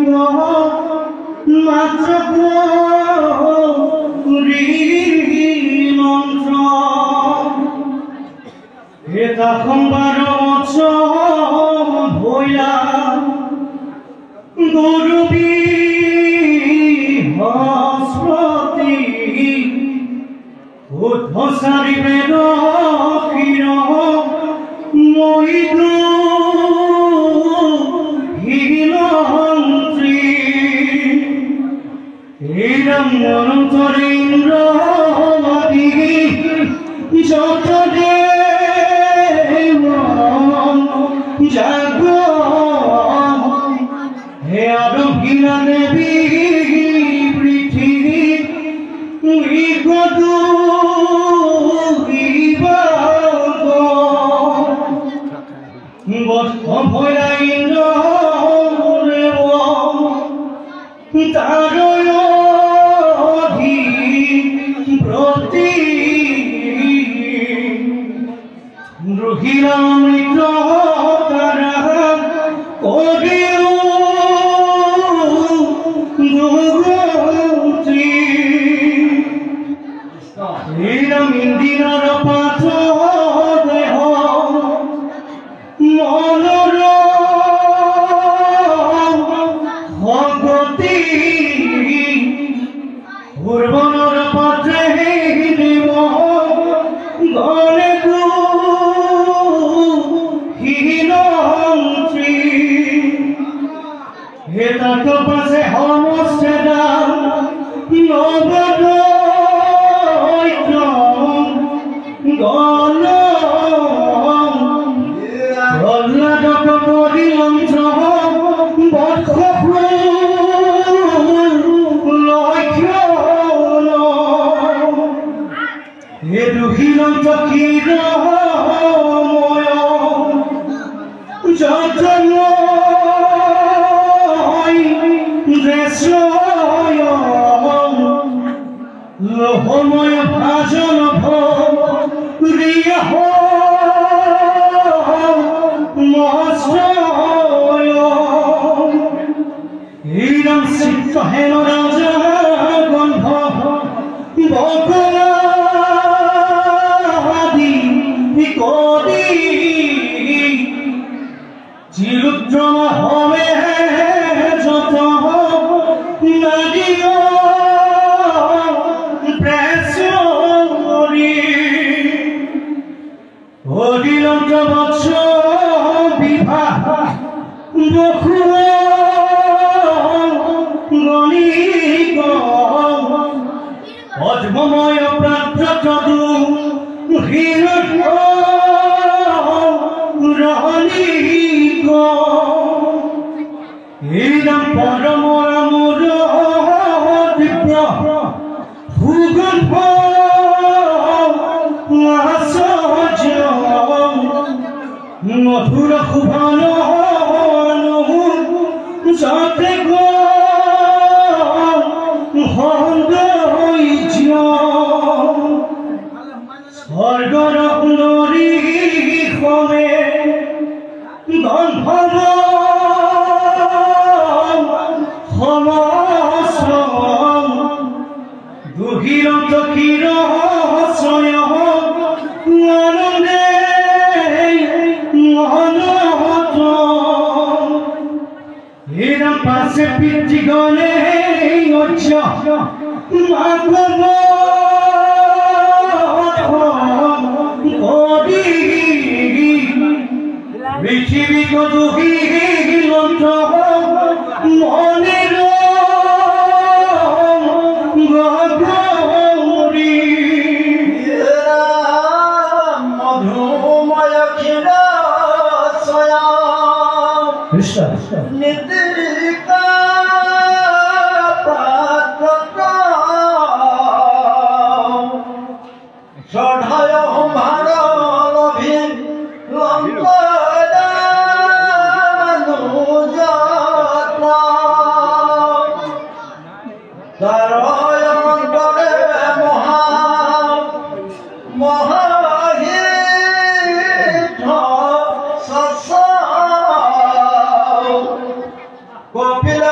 Love,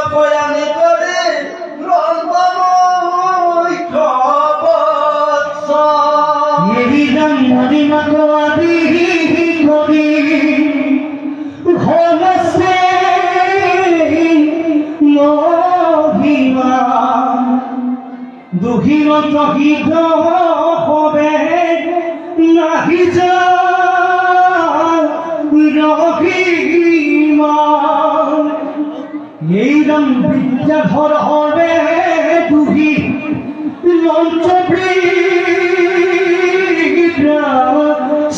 পয়ানি করে রন্তময় খবৎস এই গান মহিমা গোয়াদি করি ঘনশ্রী মহিমা দুহির তহিত হবে নাহি যা রহিমা এই রাম বিদ্যাধর হবে দুহি লঞ্চপ্রিয়া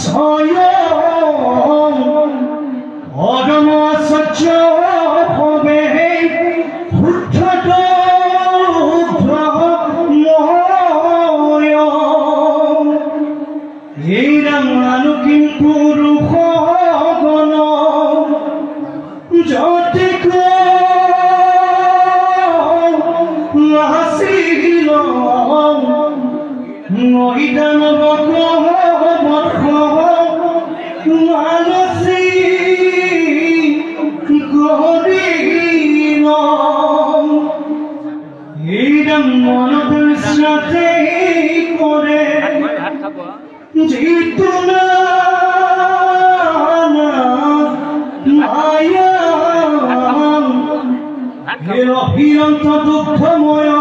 স্বয়ং অরম সহ্য হবে এই রামানু কিন্তু রুখ গণ যতিক আসিল মহিদান বর্ষ মানসী করিল এই মনদের সাথে করে জিতু না মায়া হিরন্ত দুঃখময়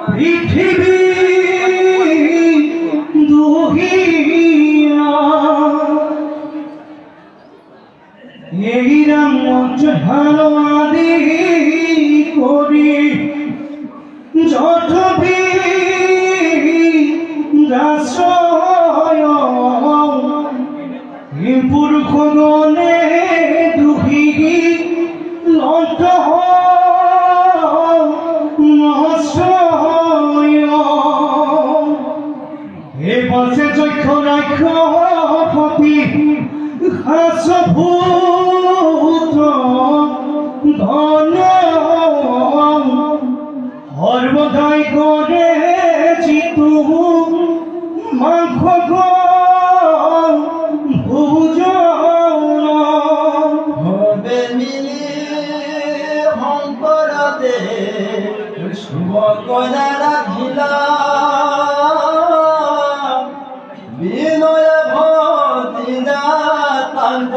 পৃথিবী দুহিয়া এই রাম মঞ্চ ভালো আদি করি যথবি দাসয় পুরুষ গণে দুহি লন্ত এ বসে চক্ষ রাক্ষপতি হাসভূত ধন সর্বদাই করে চিতু মাংস ভোজন হবে মিলি শংকৰদে শুভ কইনা ৰাখিলা বিনয় ভতিজা তাংক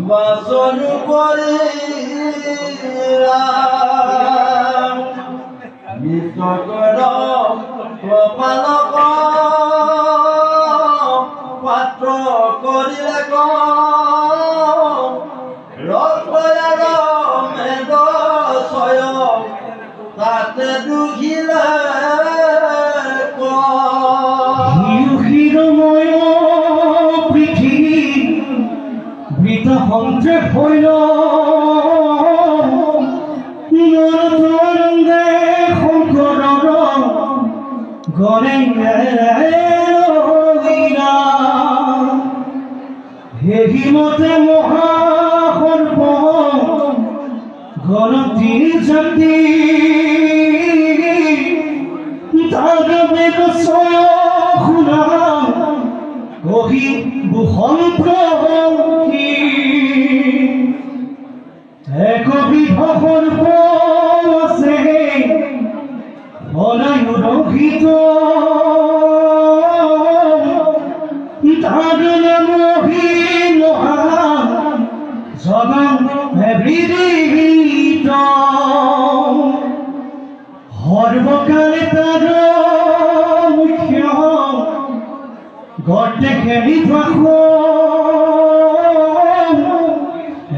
বাচন কৰিলা মিত্ৰকৰ কপালক পাত্ৰ কৰিলে ৰত্নয়াৰ মেঘ স্বয়ং তাতে দুখিলে হিৰময় পৃথিবী বৃত সন্ত্ৰে হইল নৰতৰঙ্গে শংকৰৰ গণে হেহিমতে মহাসৰ্প গণতি জাতি তার বেদ সয় শুনা কহি ভূষণ প্রভি একবিধ সর্প আছে অনায়ু রহিত তার নাম মহা জগন বিদিত সর্বকালে তার মুখ্য গর্তে খেলি থাক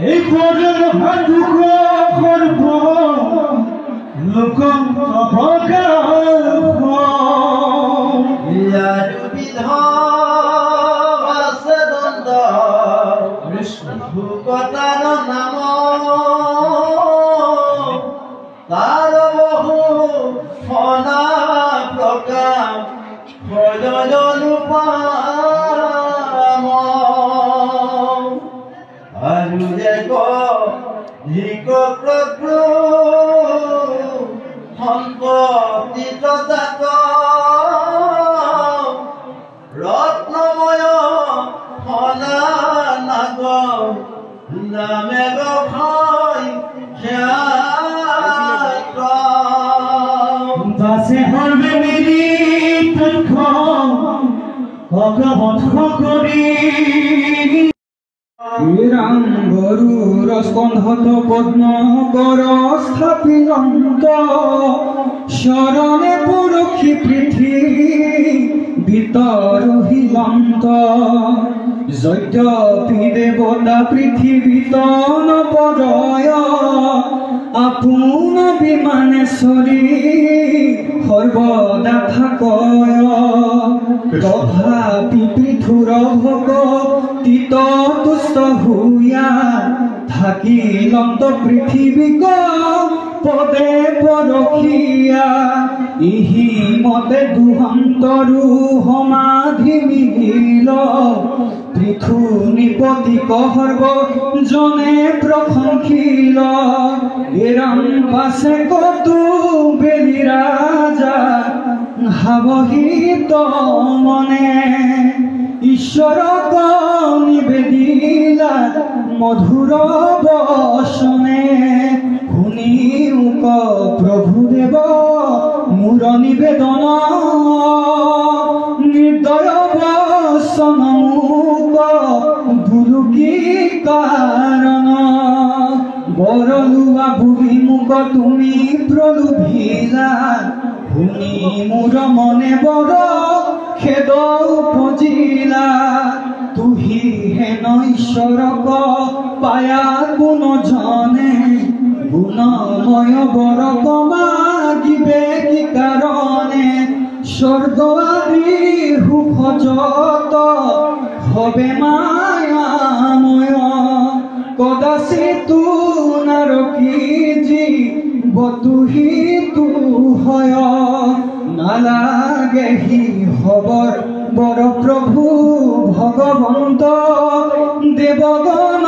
এই পর্যন্ত দুঃখ সর্ব লোক বিধ আছে দণ্ড ভূকতাৰ নাম তাৰ বহু ফনা প্ৰকাশ অনুপাম আৰু এক ধিক প্ৰভু সম্পত্তিত জাত ৰত্নময় ফনা নাগ নামে গয় পাশে হরবে মেরি তথ্য অগ্রবধ করি গরুর স্কন্ধত পদ্ম গর স্থাপিত শরণে পুরক্ষী পৃথিবী রহিলন্ত যদ্যপি দেবতা পৃথিবীত নপদয় আপোন বিমানেশ্বরী সর্বদা থাকয় তথাপি পৃথুর ভোগ তিত তুষ্ট হুয়া থাকিলন্ত পৃথিবীক পদে পরখিয়া ইহি মতে দুহন্তরু সমাধি মিলিল পৃথু নিপতি কহর্ব জনে প্রশংসিল এরম পাশে কতু বেলি রাজা হাবহিত মনে ঈশ্বরক নিবেদিলা মধুর বসনে শুনি উক প্রভুদেব মূর নিবেদন নির্দয় বসন মুক বুলুকি কারণ বরলুয়া ভূমি মুক তুমি প্রলোভিলা শুনি মূর মনে বড় খেদ উপজিলা তুহি হেন ঈশ্বরক পায়া গুণ জনে গুণময় বর কমাগিবে কি কারণে স্বর্গ আদি সুখ যত হবে মায়াময় কদাচিতু নারকী জীবতুহি তু হয় নালাগে হি হবৰ বৰ প্ৰভু ভগৱন্ত দেৱগণ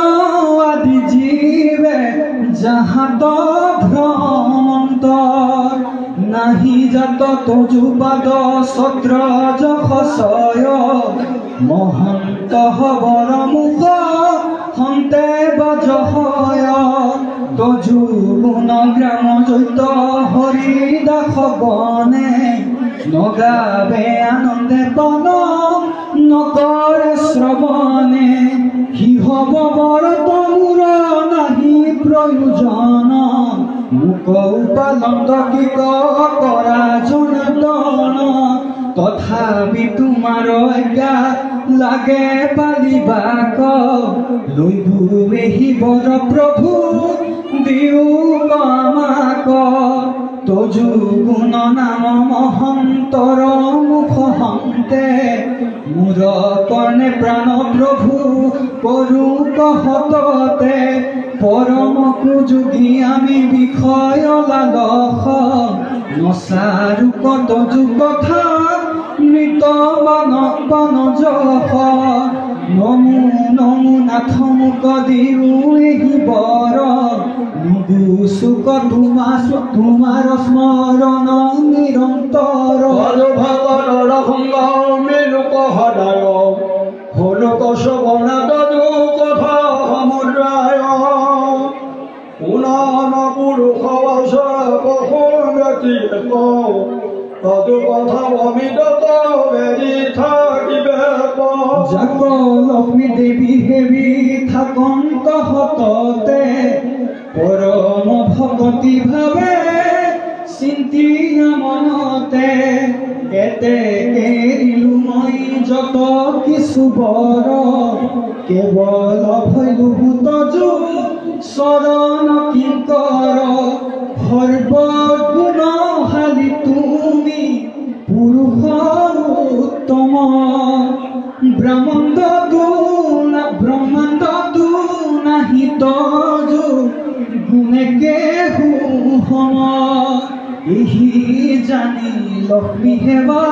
আদি জীৱে যাহাত ভ্ৰমন্ত নাহি জাত তজুপাদ ছত্ৰ যশয় মহন্ত হবৰ মুখ হন্তে বজহয় তজু গুণ গ্ৰাম জৈত হৰি দাস গণে নগাবে আনন্দে বন নকৰে শ্ৰৱণে কি হব বৰ তমুৰ নাহি প্ৰয়োজন মুক উপালন্ত কি কৰা জনাৰ্দন তথাপি তোমাৰ আজ্ঞা লাগে পালিবাক লৈবুৱেহি বৰ প্ৰভু দিও আমাক তজু গুণ নাম মহন্তৰ মুখ হন্তে মূৰ কৰ্ণে প্ৰাণ প্ৰভু কৰো কহততে পৰমকু যোগী আমি বিষয় লালস নচাৰু কতজু কথা মৃত বান যশ নমো নমো নাথ মুক দিও এহি বৰ নিগুচুক তোমাৰ স্মৰণ নিৰন্তৰ ভগতৰ সংগ মেলুক সদায় হলুক শ্ৰৱণা তদু কথা সমুদ্ৰায় পুনন পুৰুষ ব্যক্তি তদু কথা অমিত বেৰি থাকিবে যাক লক্ষ্মী দেৱী হেবি থাকন্ত হততে পৰম ভগতি ভাবে চিন্তিয়া মনতে এতে কেৰিলো মই যত কিছু বৰ কেৱল ভৈলু তজু চৰণ কিংকৰ সৰ্বগুণশালী তুমি পুৰুষ উত্তম ব্ৰহ্মাণ্ড নাহি তজু গুণে কেহু সম ইহি জানি লক্ষ্মী সেৱা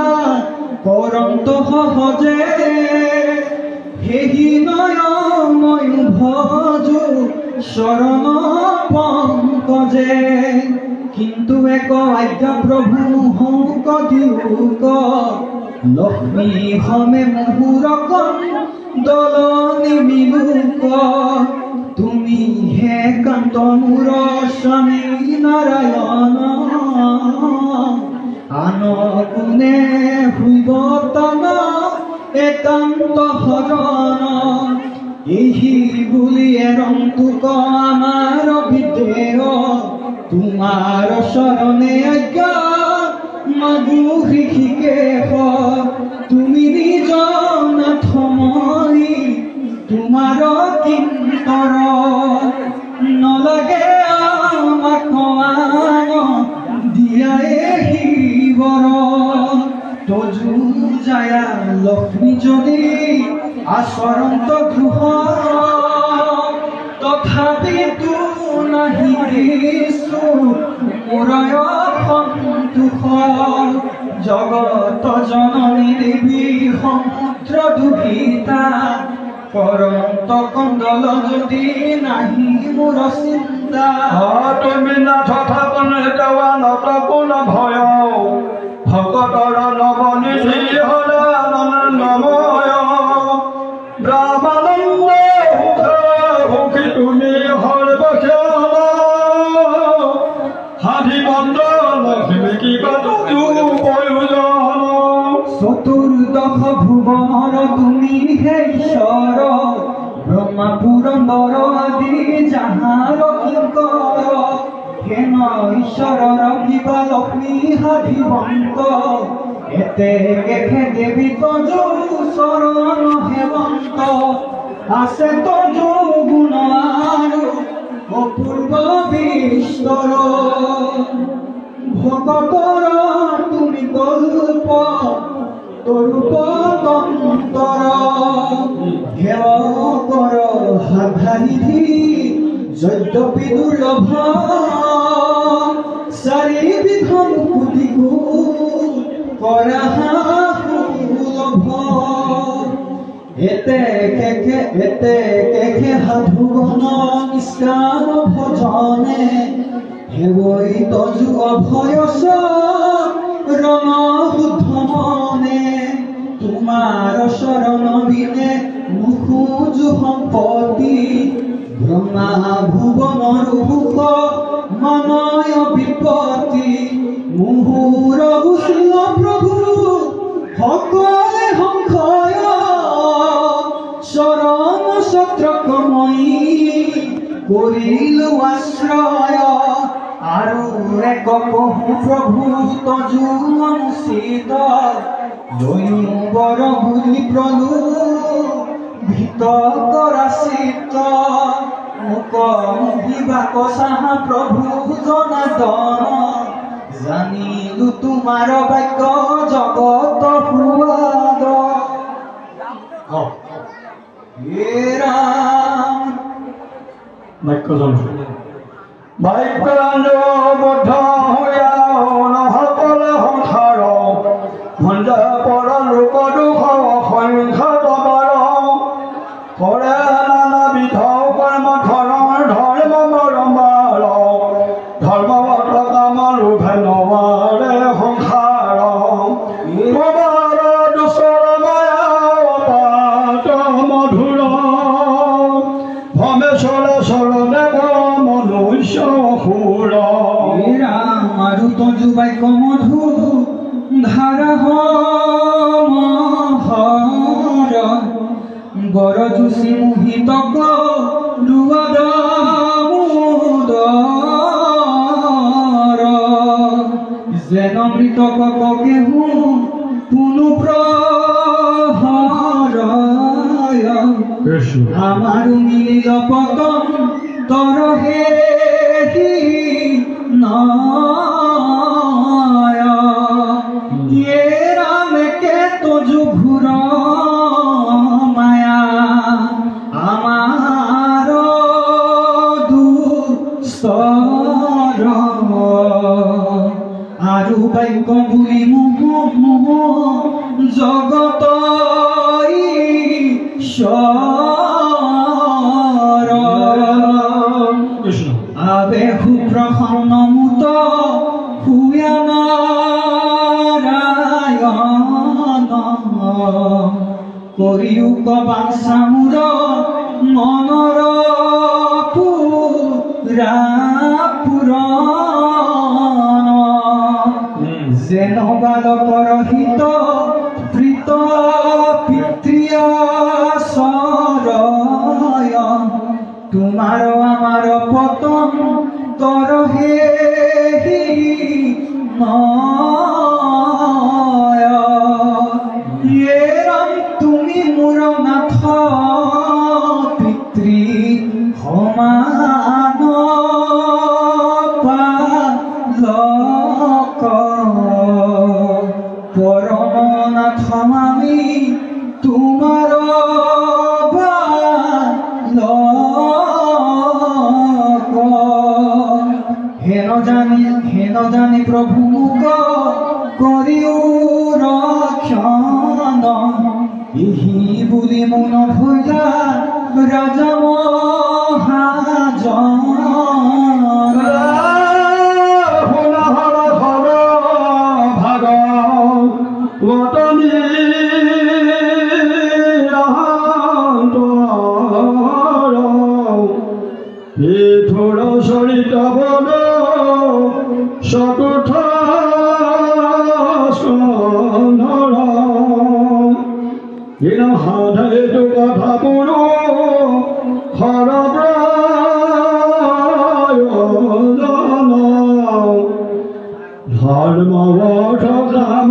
কৰন্ত সহজে সেহি নয়ন ভজু শৰণ পংকজে কিন্তু এক আজ্ঞা প্ৰভু হৌক দিওক লক্ষ্মী হমে মুহুৰক দল নিমিলুক তুমি হে কান্ত মূৰ স্বামী নাৰায়ণ আন কোনে শুইব তন একান্ত ভজন এই বুলিয়ে ৰংটোক আমাৰ বিদেহ তোমাৰ শৰণে আজ্ঞা মাগু হৃষিকেশ তুমি নিজ নাথমই তোমাৰ কিঙ্কৰ নলাগে আমাক দিয়াই শিৱৰ তজু জায়া লক্ষ্মী যদি আচৰন্ত গৃহ তথাপিতো নাহি দিছো মোৰয় সন্তোষ জগত জননী দেৱী সমুদ্ৰ দুহিতা করন্ত কন্দল যদি নাহি মোর চিন্তা তুমি নাথ থাপন দেওয়া নত কোন ভয় ভকতর নবনিধি হরানন্দময় ব্রহ্মানন্দ সুখী তুমি সর্বক্ষণ হাধি বন্ধ লক্ষ্মী কি প্রয়োজন চতুর্দশ ভুবনৰ তুমি হে ঈশ্বৰ ব্ৰহ্মা পুৰন্দৰ আদি যাহাৰ কিঙ্কৰ হেন ঈশ্বৰৰ কিবা লক্ষ্মী হাধিবন্ত এতে কেখে দেৱী তজু চৰণ হেমন্ত আছে তজু গুণ আৰু অপূৰ্ব বিস্তৰ ভকতৰ তুমি কল্প তৰূপ তন্তৰ হেয় কৰ সাধানিধি যদ্যপি দুৰ্লভ চাৰিবিধ মুকুতি কৰা সুলভ এতে কেখে সাধুগণ নিষ্কাম ভজনে হেবৈ তজু অভয়স ৰণ শুদ্ধ মনে তোমাৰ শৰণ বিনে মুখোজু সম্পত্তি ব্ৰহ্মা ভুৱনৰ সুখ মনয় বিপত্তি মুহুৰ উচিল প্ৰভু সকলে সংশয় চৰণ ছত্ৰকময়ী কৰিলো আশ্ৰয় আৰু এক কহু প্ৰভু তজু অনুচিত লৈও বৰ বুলি প্ৰলু ভিত কৰা চিত্ত মোক মোহিবা কচাহ প্ৰভু জনাৰ্দন জানিলো তোমাৰ বাক্য জগত সুৱাদ হে ৰাম বাক্যজন বাক্যৰাঞ্জ বদ্ধ হৈয়া নহকল সংসাৰ ভঞ্জ পৰ লোক দুখ সংখ্যা তবৰ কৰে নানাবিধ কৰ্ম ধৰ্ম মৰমাৰ ধৰ্মৱত কাম লোভে নৱাৰে সংসাৰ মবাৰ দুচৰ মায়া পাত মধুৰ ভমেশ্বৰ চৰণে মনুষ্য সুৰ ৰাম আৰু তজু বাক্য মধু ধাৰা হৰ গৰজুচি মোহিতক দুৱাদৰ যেন মৃতক কেহু পুনু প্ৰহৰ আমাৰো মিলিল পতন তৰহে নয় ইয়ে ৰাম কে তজু ঘুৰ মায়া আমাৰ দুস্তৰ আৰু বাক্য বুলি মোহ জগত ঈশ্বৰ আবে সুপ্ৰসন্ন মুত শুয়া নাৰায়ণ কৰিও বাঞ্ছা মোৰ মনৰ পুৰা পূৰণ যেন বালকৰ হিত প্ৰীত পিতৃয় চৰয় তোমাৰ আমাৰ পতন তৰহে তুমি মোৰ নাথ পিতৃ সমান পালক পৰম নাথ আমি তোমাৰ হেন জানি প্ৰভু মোক কৰিও ৰক্ষণ ইহি বুলি মন ভৈলা ৰাজা মহাজন চৰিত বল চতুৰ্থ সাধু কথা পুৰো ধৰ্মৱৰ্থ কাম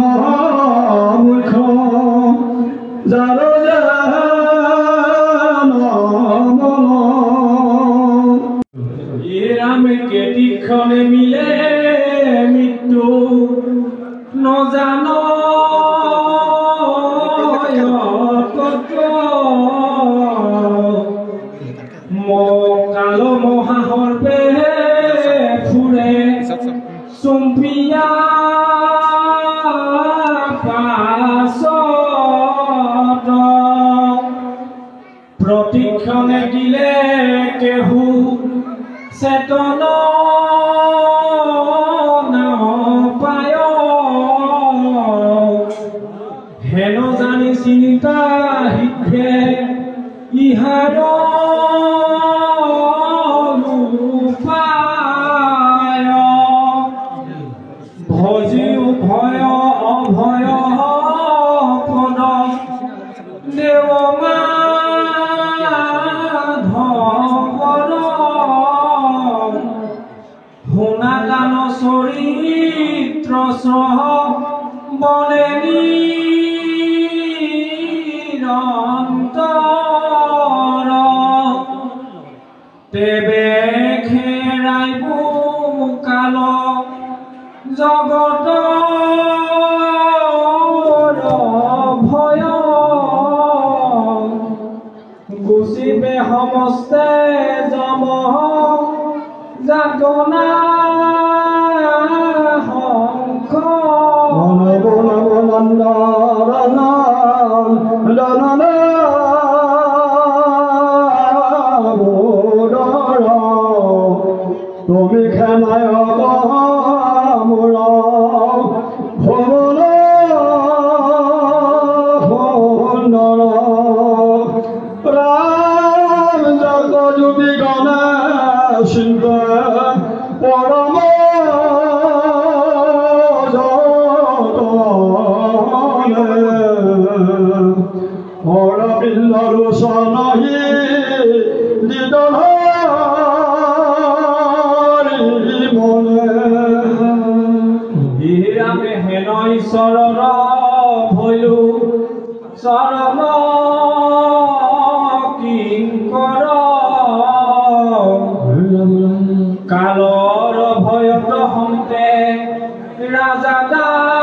মুখ্য যাৰ কেতিক্ষণে মিলে মৃত্যু নজান কাল মহাসৰ্পে ফুৰে চুম্পিয়া পাছত প্ৰতিক্ষণে দিলে কেহু চেতন নাপায় হেন জানি চিন্তা শিক্ষে ইহাৰ ভজিও ভয় অভয় পদ দেৱমা শুনাগান চৰিত্ৰ সহ বনে নিৰন্তৰ তেবে খেৰাইব কাল জগত ভয় গুচিবে সমস্তে যম যাতনা শংখ তুমি খেলায় মোৰ ভৱন সুন্দৰ ৰাম জগজুবি গণে চিন্তা পৰম অৰবিন্দৰ চনহি হিৰামে হেন ঈশ্বৰৰ ভৈলো চৰণ কিংকৰ কালৰ ভয়ত হন্তে ৰাজা দামোদৰ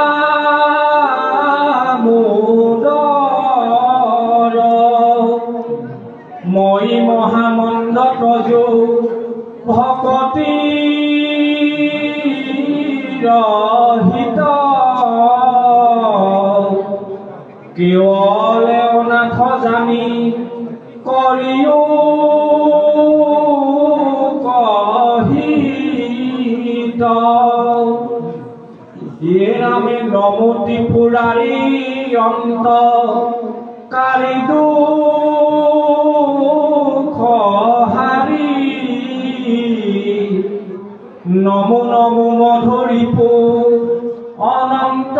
মই মহামণ্ড তজো ভকতি ৰহিত কেৱলে অনাথ জানি কৰিও কহিত নামে নমতি পুৰাৰি অন্ত কাৰি দুঃখ হাৰি নমো নমো মধুৰিপু অনন্ত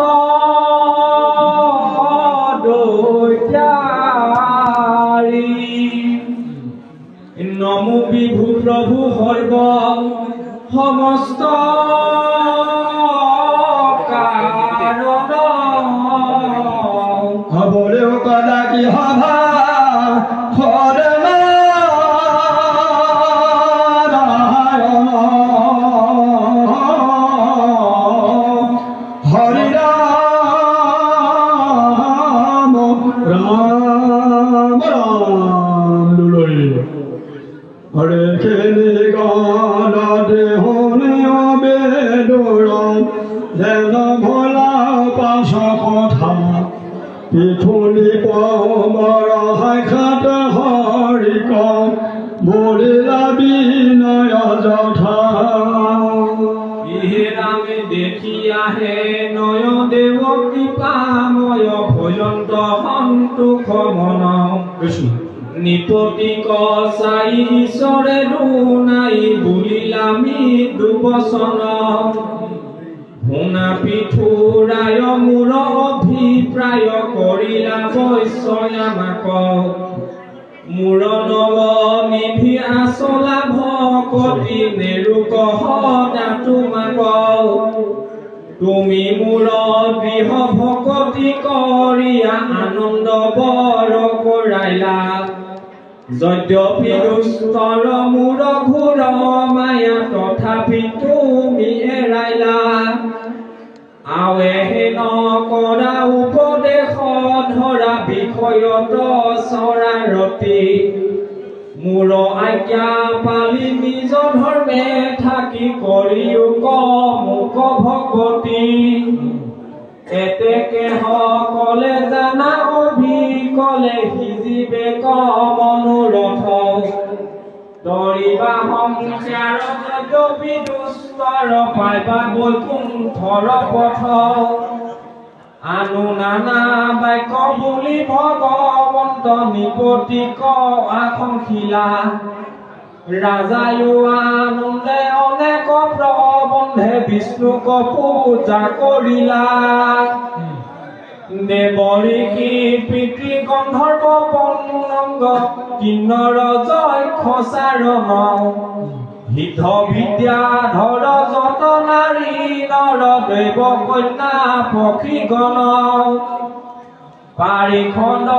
দৈত্যাৰী নমো বিভু প্ৰভু সৰ্ব সমস্ত কাৰণ হবলেও কলা কি সভা পিঠুলি পমৰ সাক্ষাৎ হৰি কম বলিলা বিনয় যথা ইহে নামে দেখি আহে নয় দেৱ কৃপাময় ভয়ন্ত সন্তোষ মন নিপতি কচাই ঈশ্বৰে দুনাই বুলিলামি দুবচন শুনা পিঠুৰায় মূৰ অভিপ্ৰায় কৰিলা বৈশ্যমাক মূৰ নৱ নিধি আচলা ভকতি নেৰুক সদা তোমাক তুমি মূৰ গৃহ ভকতি কৰিয়া আনন্দ বৰ কৰাইলা যদ্যপি দুষ্টৰ মূৰ ঘোৰ মায়া তথাপি তুমি এৰাইলা আৱেহে নকৰা উপদেশ ধৰা বিষয়ত চৰাৰতি মূৰ আজ্ঞা পালি নিজ ধৰ্মে থাকি কৰিও মোক ভকতি এতেকে সকলে জানা অভিকলে সিজিবে মনোৰথ তৰিবা সংসাৰ যদ্যপি দুষ্টৰ পাইবা বৈকুণ্ঠৰ পথ আনু নানা বাক্য বুলি ভগৱন্ত নিপতিক আকাংক্ষিলা ৰাজায়ো আনন্দে অনেক প্ৰবন্ধে বিষ্ণুক পূজা কৰিলা দেৱৰীকি পিতৃ গন্ধৰ্ব পন্নংগ কিন্নৰ যক্ষ চাৰণ সিদ্ধ বিদ্যাধৰ যত নাৰী নৰ দেৱ কন্যা পক্ষীগণ পাৰিখণ্ড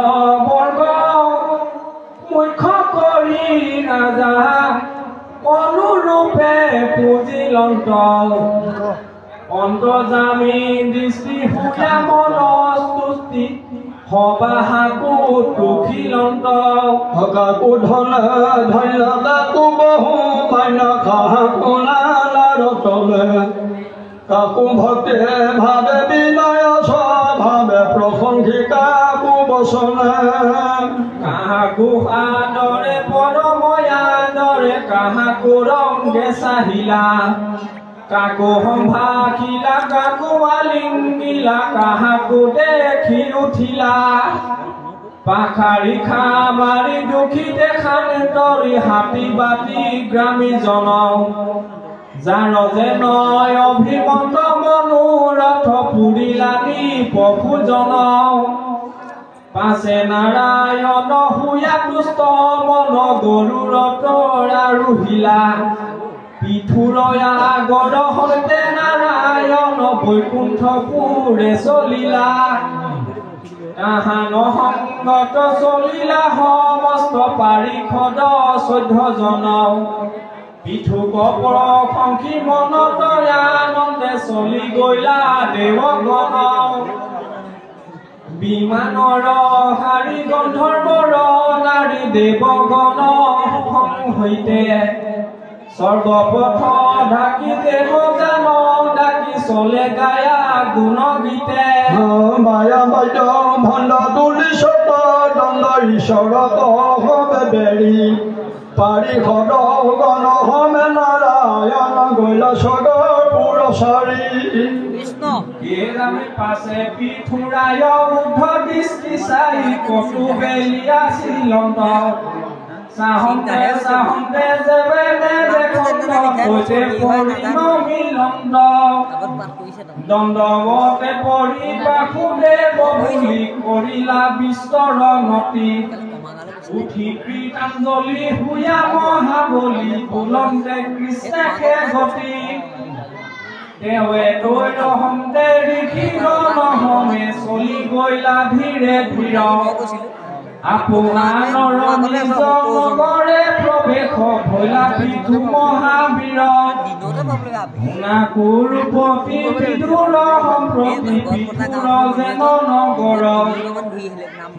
বৰ্গ মুখ্য কৰি ৰাজা অনুৰূপে পুজিলন্ত অন্তৰ্যামী দৃষ্টি সুয়া মনস্তুষ্টি সবাহাকো তুখিলন্ত কাকো ধন ধন্য কাকো বহু পান্য কাকো নাৰতলে কাকো ভক্তি ভাবে বিনয় স্বভাৱে প্ৰশংসি কাকো বচনে কাহাকো আদৰে পৰময়াদৰে কাহাকো ৰংগে চাহিলা কাকো সম্ভাষিলা কাকো আলিংগিলা কাহাকো দেখি উঠিলা পাখাৰি খামাৰি দুখী দেখান তৰি হাতী বাতি গ্ৰামী জন যাৰ যে নয় অভিমত মনোৰথ পুৰিলানি পশুজন পাছে নাৰায়ণ শুয়া দুষ্ট মন গৰুৰত আৰোহিলা পিঠুৰয়া গড় সৈতে নাৰায়ণ বৈকুণ্ঠ পুৰে চলিলা তাহান সংগত চলিলা সমস্ত পাৰিষদ 14 জন পিঠুক প্ৰশংসি মনত আনন্দে চলি গইলা দেৱগণ বিমানৰ হাৰি গন্ধৰ্বৰ নাৰী দেৱগণ সৈতে স্বৰ্গপথ ঢাকি দেৱ জান ডাকি চলে গায়া গুণ গীতে মায়া বাইদ ভণ্ড তুলি সত দণ্ড ঈশ্বৰত হবে বেৰি পাৰিষদ গণ হমে নাৰায়ণ গৈল স্বৰ্গৰ পুৰচাৰী পাছে পিঠুৰায় উদ্ধ দৃষ্টি চাই কটু বেলিয়া শ্ৰীলন্ত চাহন্তে যেবে মিলন্ত দণ্ডৱতে পৰি বাসুদেৱ বুলি কৰিলা বিস্তৰণতি উঠি কৃতাঞ্জলি হুয়া মহাবলী বুলন্তে কৃষ্ণে গতি দেৱে দৈৰ হন্তে ঋষিৰ নহমে চলি গৈলা ধীৰে ধীৰ আপোনাৰ নিজ নগৰে প্ৰৱেশ ভৈলা পৃথু মহাবীৰ শুনাকুৰূপতি বিদুৰ সম্প্ৰতি পৃথুৰ যেন নগৰ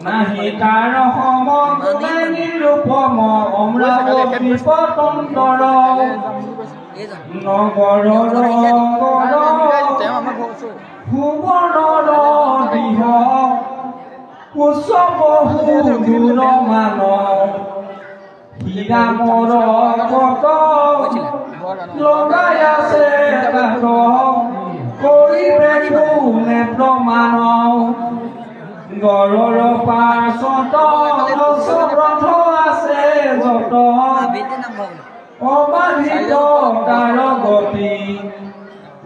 নাহি তাৰ সমগুণে নিৰূপম অমৰাৱতী পতন্তৰ নগৰৰ সুবৰ্ণৰ দিহ উচ্চ বহু দূৰ মান হীৰামৰ কত লগাই আছে তাত কৰিবে কোনে প্ৰমাণ গড়ৰ পাৰ্শ্বত ৰথ আছে যত অবাধিত তাৰ গতি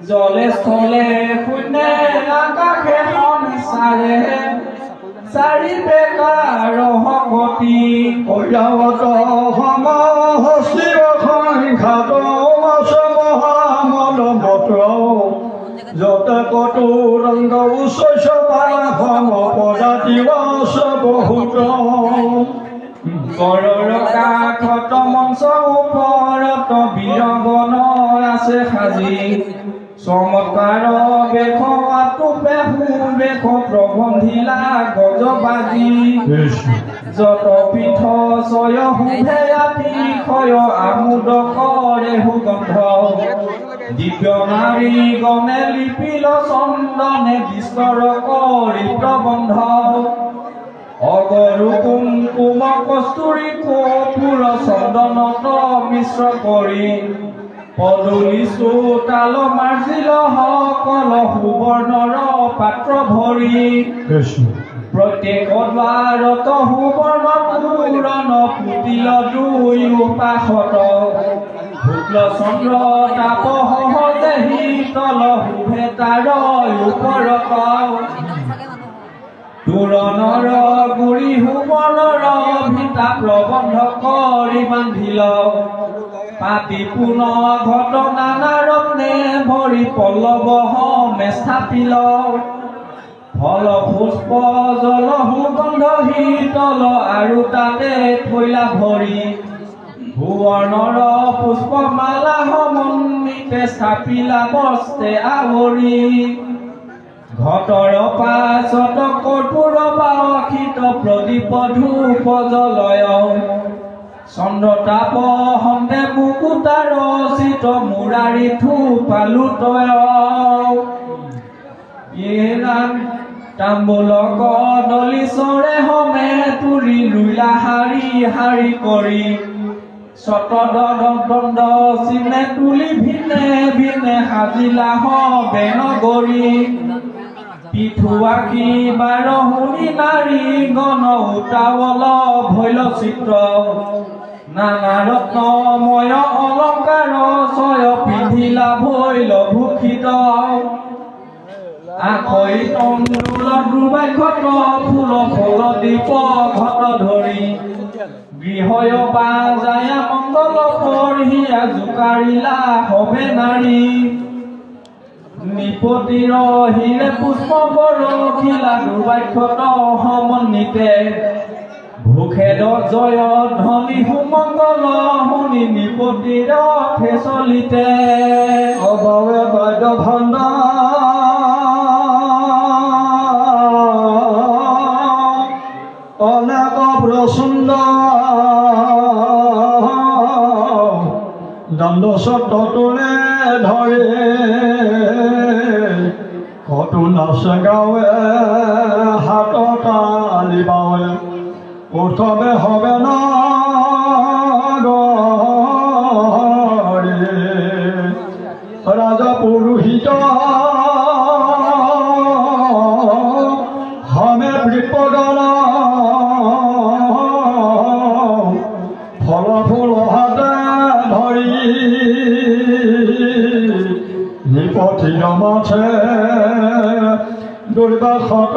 জলে স্থলে শূন্যে আকাশে সংসাৰে চাৰি বেকাৰ গতি অযাৱত সমষ্টিৰ সংখ্যাত আছে মহামদমত যতে কতো ৰংগ উচ্চ পাৰাসম পদাতি আছে বহুত গড়ৰ কাষত মঞ্চ ওপৰত বীৰগণ আছে সাজি চমৎকাৰ বেশ আতুপে সুবেশ প্ৰবন্ধিলা গজবাজি যত পীঠ ছয় শুভে আতিশয় আমোদ কৰে সুগন্ধ দিব্য নাৰী গণে লিপিল চন্দনে বিস্তৰ কৰি প্ৰবন্ধ অগৰু কুমকুম কস্তুৰী কপুৰ চন্দনত মিশ্ৰ কৰি পদুলি চোতাল মাৰ্জিল সকল সুবৰ্ণৰ পাত্ৰ ভৰি প্ৰত্যেক দ্বাৰত সুবৰ্ণ পূৰণ পুতিল দুয়োপাশত শুক্ল চন্দ্ৰ তাপ সহজে শীতল শুভে তাৰ ওপৰত তোৰণৰ গুৰি সুবৰ্ণৰ ভিতা প্ৰবন্ধ কৰি বান্ধিল পাতি পুন ঘট নানা ৰত্নে ভৰি পল্লৱ হমে স্থাপিল ফল পুষ্প জল সুগন্ধ শীতল আৰু তাতে থৈলা ভৰি সুবৰ্ণৰ পুষ্পমালা সমন্বিতে স্থাপিলা বস্তে আৱৰি ঘটৰ পাছত কৰ্পূৰ বাসিত প্ৰদীপ ধূপ জলয় চন্দ্ৰতাপ হন্তে মুকুতাৰ চিত মুৰাৰী থোপালো তয় তাম্বুল কদলি চৰে হমে তুৰি লুইলা শাৰী শাৰী কৰি চতদ দণ্ড চিনে তুলি ভিনে ভিনে সাজিলা হবে নগৰী পিঠুৱাকী বাৰ শুনি নাৰী গণ উতাৱল ভৈল চিত্ৰ নানা ৰত্নময় অলংকাৰ ছয় পিন্ধিলা ভৈল ভূষিত আখৈ তণ্ডুল দুৰ্বাক্ষত ফুল ফল দীপ ঘট ধৰি গৃহয় বাজায়া মংগল পঢ়িয়া জোকাৰিলা হবে নাৰী নিপতিৰ হিৰে পুষ্প বৰখিলা দুৰ্বাক্ষত সমন্বিতে ভূখেদ জয় ধ্বনি সুমংগল শুনি নিপতিৰ চলিতে অভাৱে বাদ্য ভণ্ড অনেক প্ৰচণ্ড দণ্ড চটটোৰে ধৰে কতো নাচ গাঁৱে হাত তালি বাৱে প্ৰথমে হবে না ৰাজা পুৰোহিত হমে বিপদন ফল ফুল হাতে ধৰি পথিৰ মাছে দুৰ্বাসত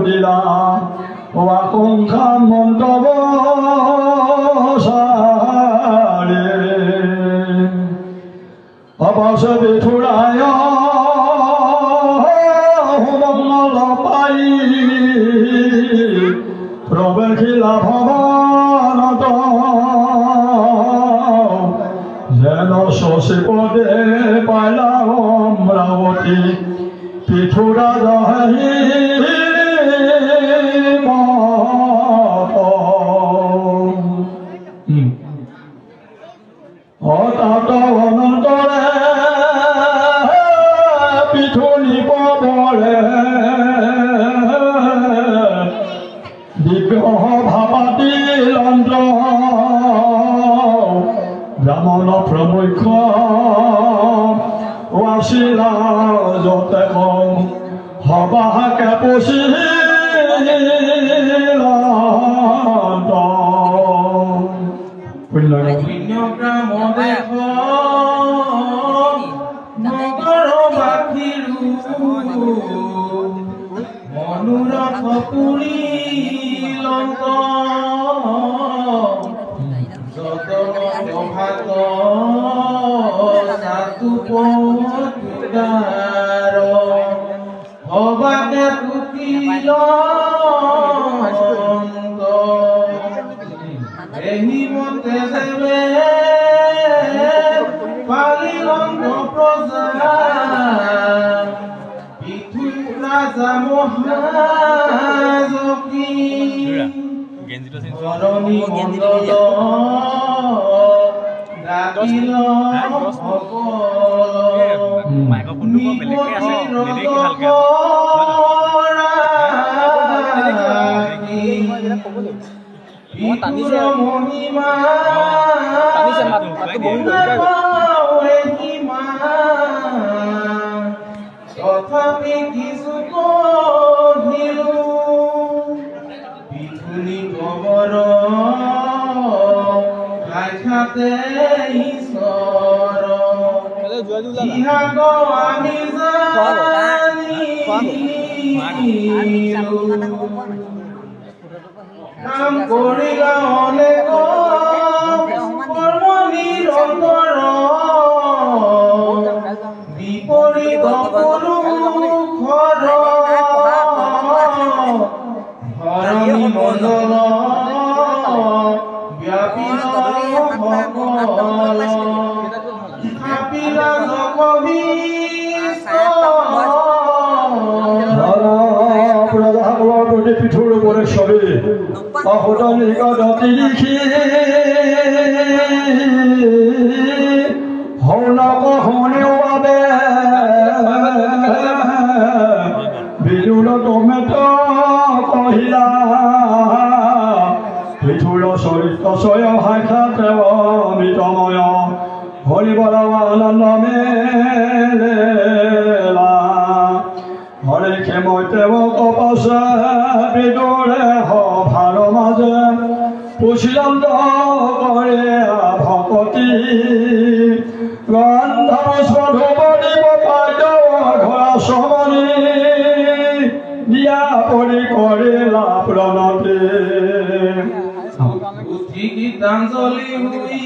দিলা আশংকা মন্তৱ চাৰে অৱশ্য বিঠুৰায় সুমংগল পাই প্ৰৱেশিলা ভৱনত যেন শশীপদে পাইলা অমৰাৱতী পিঠুৰা জহি অতাত অনন্তৰে পিঠুলি পবৰে বিগ্ৰহ ভাবাতি লন্দ্ৰ ব্ৰাহ্মণ প্ৰমুখ্য ৱাচিলা যতে সবাহকে পুচিলা পুণ্যগ্ৰাম দেশ নগৰবাসীৰো মনোৰথ পুৰী লংক যত প্ৰভাত সাধু পথুদাৰ সবাকে পুতিল এহি মতে দেবে পালিলংক প্ৰজা পিঠু ৰাজা মহাজকী ধৰণী মণ্ডল ডাকিল মহিমা তথাপি কিছু কহিলো পিঠুলি খবৰ খাতে ঈশ্বৰ ইহাক আমি জানিলো কাম কৰিলা অনেক কৰ্ম নিৰন্তৰ বিপৰীত পুৰুষৰ ধৰণী মণ্ডল ব্যাপিল কাপিলা প্ৰজাসকলৰ প্ৰতি পিঠুৰ ওপৰে চবে অসুতনিকতি লিখি হৌনক শুনিও বাবে বিজুল তোমেত কহিলা পিঠুৰ চৰিত্ৰ স্বয়ং সাক্ষাৎ অমৃতময় হৰিবল আনন্দ মেলা হৰে ক্ষেময় তেওঁক পাছে বিদুৰে সভাৰ মাজে পুছিলন্দ কৰে ভকতি গন্ধৰ্বধুবদীপ পাদ ঘৰা সমনি দিয়া পৰি কৰিলা প্ৰণতি উঠি গীতাঞ্জলি হুই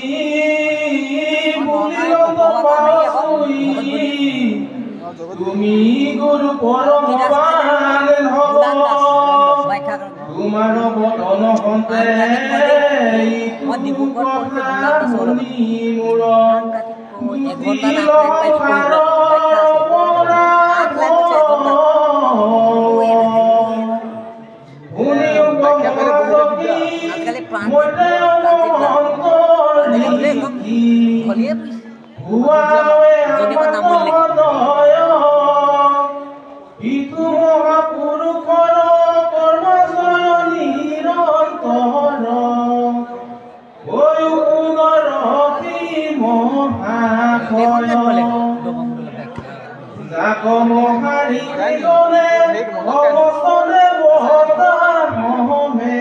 বুলিলত পাছুই তুমি গুৰু পৰম পাল হব তোমাৰ বদন হন্তে শুনি মোৰ ইটো মহাপুৰুষৰ কৰ্মজয় নিৰন্তৰ মহাশয় যাক মহাৰি অৱসৰে বহতা মহমে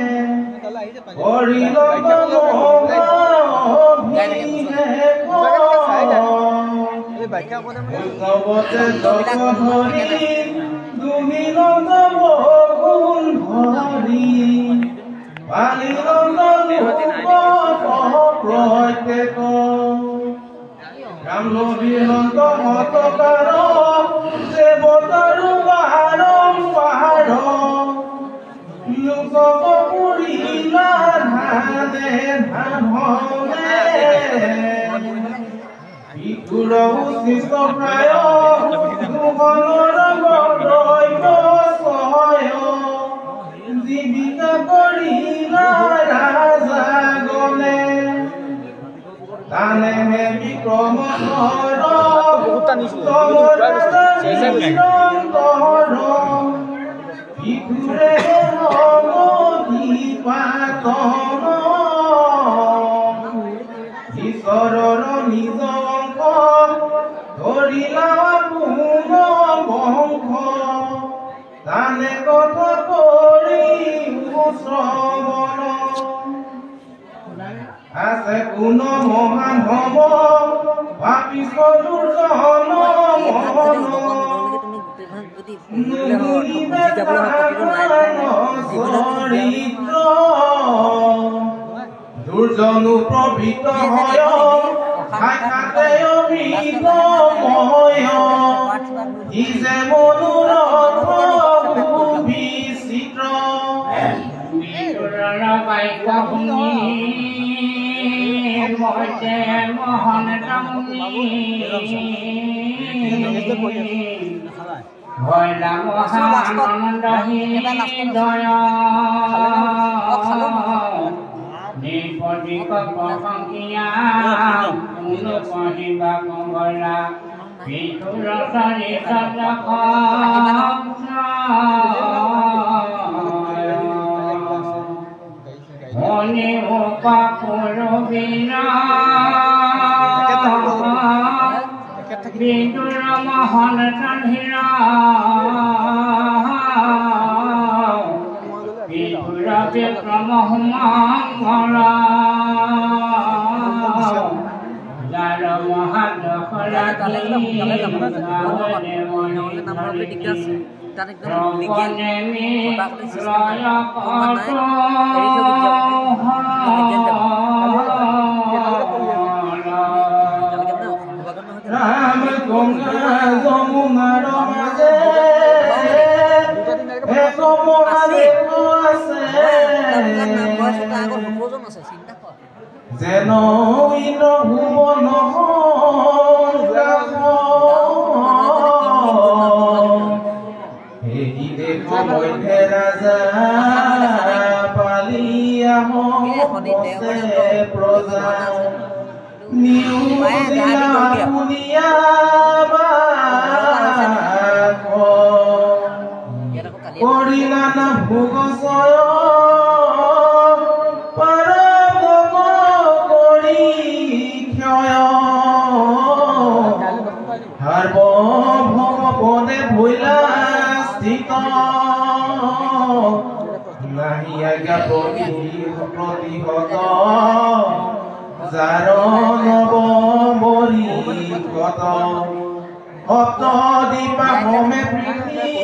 উৎসৱতে জগধৰি দুমিনন্দ বগুণ ধৰি পালিনন্দ লোক প্ৰত্যেক ৰামলবীনন্দ হতকাৰ দেৱতাৰো বাৰম্বাৰ লোকক পুৰিলা ধানে ধানে ইকুৰ উচিত প্ৰায় দুখনৰ বৰদৈব ছয় জীৱিকা কৰিলা ৰাজা গলে তানে হে বিক্ৰম ইকুৰে নগী পাতন ঈশ্বৰৰ নিজ অংশ ধৰিলা পুন বংশ তানে কথা কৰি শ্ৰৱণ আছে কোন মহান হব ভাবিছ দুৰ্জন মহন চৰিত্ৰ দুৰ্জনো প্ৰভৃত হয় সাক্ষাতে অমৃতময় ই যে মনোৰথ বিচিত্ৰ মোহন ভৈলা মহানন্দ হৃদয় নিপতি কপংকিয়া কোনো পঢ়িবা কবলা বিধুৰ চৰিত মনে পুৰবীৰা বিদুৰ মহন তন্হিৰা বিদুৰ বিক্ৰম হুমাংগৰা যাৰ মহাদশৰা ৰাম গংগা যমুনাৰ মাজে আছে যেন ইন্দ্ৰ ভুৱন এই দেশ মধ্যে ৰাজা পালিয়া প্ৰজা কৰিলা না ভোগচয় পৰম কৰি ক্ষয় সাৰ্বভৌম পদে ভৈলা স্থিত নাহি আজ্ঞা প্ৰতিহত যাৰ নৱ বৰিগত সপ্ত দীপা হোমে পৃথিৱীত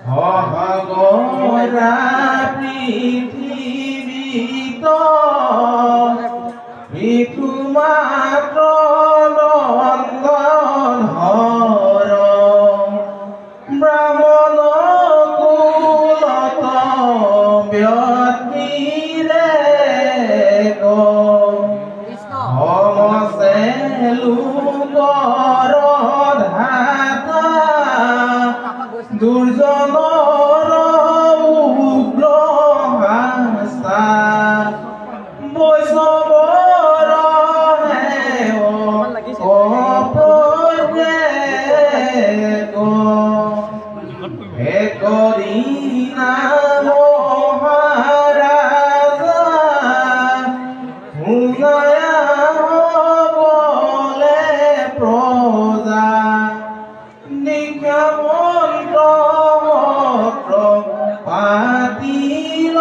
সহগৰা পৃথিৱীত মৃত্যু মাত্ৰ নন্দন হৰ ব্ৰাহ্মণ কুলত ব্যক্তিৰে সমছে লোকৰ ধাতা দুৰ্জনৰ উগ্ৰ হাস্তা বৈষ্ণৱৰ হে কৰি নাম মহাৰাজা শুনায়া বলে প্ৰজা নিশা মন্ত্ৰ পাতিল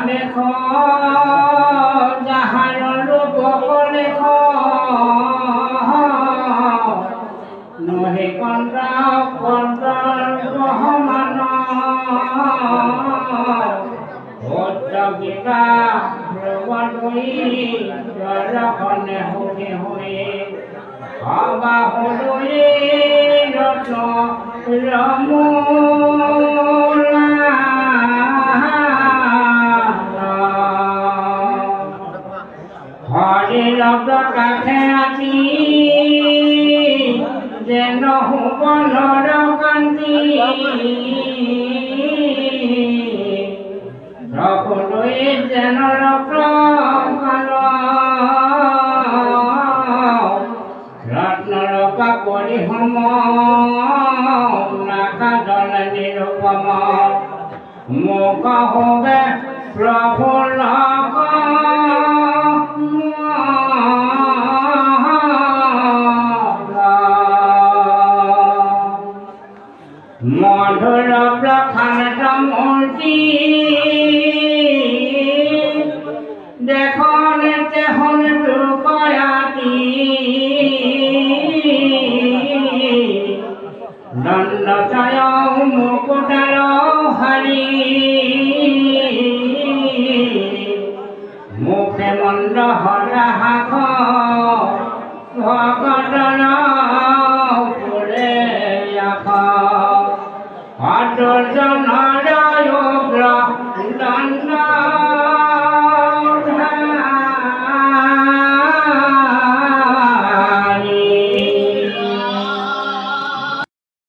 দেখ যাহাৰ ৰূপ কলেখ নহে কন্দ্ৰা সমান উদ্যোগিকা দৰ্শনে শুনি শুনি অবাহুৰি ৰত্ন ৰমূলা হৰিৰ প্ৰকাশে ৰাতি যেন সুবলৰ কান্তি সকলোৱে যেন ৰত্নৰ কাকৰি সম নাকাদল নিৰুপম মুখ হবে প্ৰফুল্ল মধুৰ প্ৰখান্ত মূৰ্তি দেখোন তেহন দুপয়াতি দণ্ডছয় মুকুটাৰ হাৰি মুখে মন্দ হতাশ ভকত